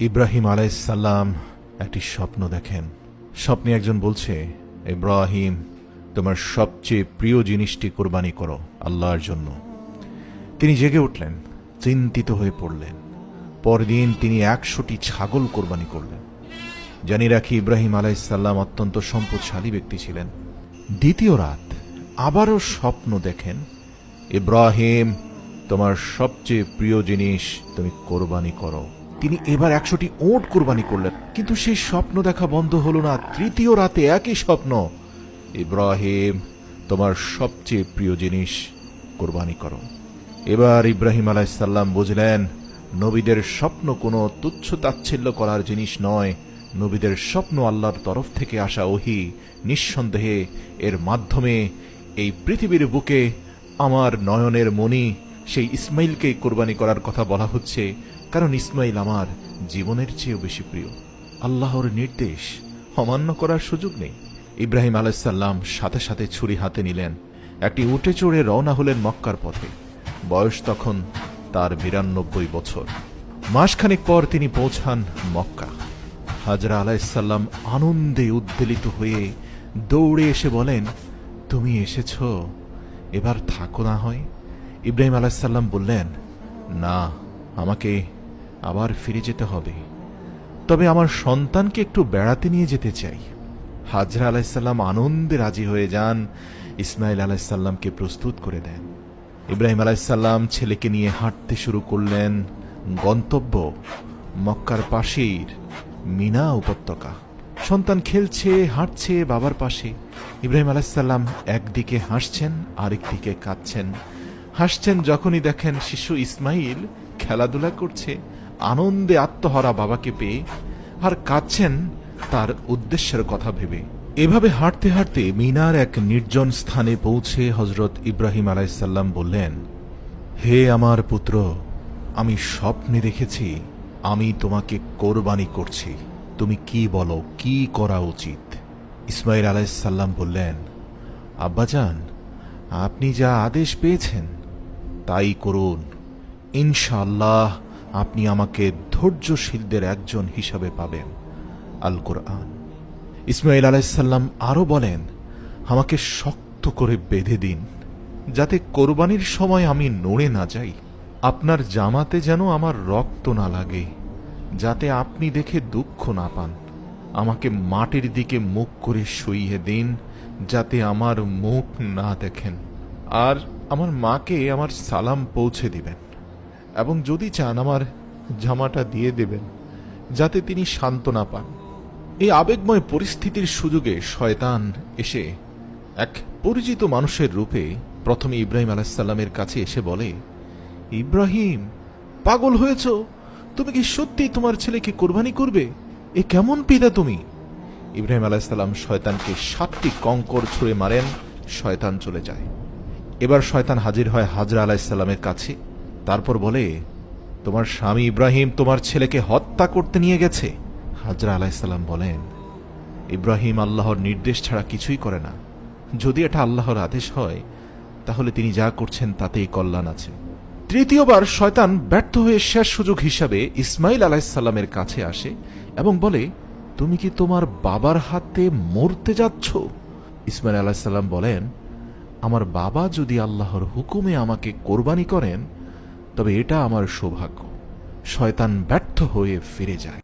ইব্রাহিম আলাইহিস সালাম একটি স্বপ্ন দেখেন। স্বপ্নে একজন বলছে, ইব্রাহিম, তোমার সবচেয়ে প্রিয় জিনিসটি কোরবানি করো আল্লাহর জন্য। তিনি জেগে উঠলেন, চিন্তিত হয়ে পড়লেন। পরদিন তিনি ১০০টি ছাগল কোরবানি করলেন। জানি রাখি, ইব্রাহিম আলাইহিস সালাম অত্যন্ত সম্পদশালী ব্যক্তি ছিলেন। দ্বিতীয় রাত আবারও স্বপ্ন দেখেন, ইব্রাহিম, তোমার সবচেয়ে প্রিয় জিনিস তুমি কোরবানি করো। তিনি এবার ১০০টি ওট কোরবানি করলেন, কিন্তু সেই স্বপ্ন দেখা বন্ধ হলো না। তৃতীয় রাতে একই স্বপ্ন, ইব্রাহিম, তোমার সবচেয়ে প্রিয় জিনিস কোরবানি করো। এবার ইব্রাহিম আলাইহিস সালাম বুঝলেন, নবীদের স্বপ্ন কোনো তুচ্ছ তাচ্ছিল্য করার জিনিস নয়। নবীদের স্বপ্ন আল্লাহর তরফ থেকে আসা ওহী। নিঃসন্দেহে এর মাধ্যমে এই পৃথিবীর বুকে আমার নয়নের মণি সেই ইসমাইলকে কোরবানি করার কথা বলা হচ্ছে, কারণ ইসমাইল আমার জীবনের চেয়েও বেশি প্রিয়। আল্লাহর নির্দেশ অমান্য করার সুযোগ নেই। ইব্রাহিম আলাইহিস সালাম সাথে সাথে ছুরি হাতে নিলেন, একটি উটে চড়ে রওনা হলেন মক্কার পথে। বয়স তখন তার ৯২ বছর। মাসখানেক পর তিনি পৌঁছান মক্কা। হাজরা আলাইহিস সালাম আনন্দে উদ্বেলিত হয়ে দৌড়ে এসে বলেন, তুমি এসেছ, এবার থাকো না হয়। ইব্রাহিম আলাইহিস সালাম বললেন, না, আমাকে আবার ফিরে যেতে হবে, তবে আমার সন্তানকে একটু বেড়াতে নিয়ে যেতে চাই। হাজরা আলাইহিস সালাম আনন্দে রাজি হয়ে যান, ইসমাইল আলাইহিস সালামকে প্রস্তুত করে দেন। ইব্রাহিম আলাইহিস সালাম ছেলেকে নিয়ে হাঁটতে শুরু করলেন। গন্তব্য মক্কার পাশেই মিনা উপত্যকা। সন্তান খেলছে, হাঁটছে বাবার পাশে। ইব্রাহিম আলাইহিস সালাম একদিকে হাসছেন, আরেকদিকে কাঁদছেন। হাসছেন যখনই দেখেন শিশু ইসমাইল খেলাধুলা করছে আনন্দে আত্মহারা বাবাকে পেয়ে, আর কাঁদছেন তার উদ্দেশ্যের কথা ভেবে। এভাবে হাঁটতে হাঁটতে মিনার এক নির্জন স্থানে পৌঁছে হযরত ইব্রাহিম আলাইহিস সালাম বললেন, হে আমার পুত্র, আমি স্বপ্নে দেখেছি আমি তোমাকে কোরবানি করছি। তুমি কি বলো, কি করা উচিত? ইসমাইল আলাইহিস সালাম বললেন, আব্বাজান, আপনি যা আদেশ পেয়েছেন তাই করুন। ইনশাআল্লাহ আপনি আমাকে ধৈর্যশীলদের একজন হিসাবে পাবেন। আল কোরআন। ইসমাইল আলাইহিস সালাম আরো বলেন, আমাকে শক্ত করে বেঁধে দিন, যাতে কোরবানির সময় আমি নড়ে না যাই। আপনার জামাতে যেন আমার রক্ত না লাগে, যাতে আপনি দেখে দুঃখ না পান। আমাকে মাটির দিকে মুখ করে শুইয়ে দিন, যাতে আমার মুখ না দেখেন। আর আমার মাকে আমার সালাম পৌঁছে দিবেন, এবং যদি চান আমার জামাটা দিয়ে দেবেন, যাতে তিনি সান্ত্বনা পান। এই আবেগময় পরিস্থিতির সুযোগে শয়তান এসে এক পরিচিত মানুষের রূপে প্রথমে ইব্রাহিম আলাইহিস সালামের কাছে এসে বলে, ইব্রাহিম, পাগল হয়েছ? তুমি কি সত্যি তোমার ছেলেকে কোরবানি করবে? এ কেমন পিতা তুমি? ইব্রাহিম আলাইহিস সালাম শয়তানকে ৭টি কঙ্কর ছুঁড়ে মারেন। শয়তান চলে যায়। এবার শয়তান হাজির হয় হাজরা আলাইহিস সালামের কাছে। তারপর বলে, তোমার স্বামী ইব্রাহিম তোমার ছেলেকে হত্যা করতে নিয়ে গেছে। হাজরা আলাইহিস সালাম বলেন, ইব্রাহিম আল্লাহর নির্দেশ ছাড়া কিছুই করে না। যদি এটা আল্লাহর আদেশ হয়, তাহলে তিনি যা করছেন তাতেই কল্যাণ আছে। তৃতীয়বার শয়তান ব্যর্থ হয়ে শেষ সুযোগ হিসাবে ইসমাইল আলাইহিস সালামের কাছে আসে এবং বলে, তুমি কি তোমার বাবার হাতে মরতে যাচ্ছ? ইসমাইল আলাইহিস সালাম বলেন, আমার বাবা যদি আল্লাহর হুকুমে আমাকে কোরবানি করেন, তবে এটা আমার সৌভাগ্য। শয়তান ব্যর্থ হয়ে ফিরে যায়।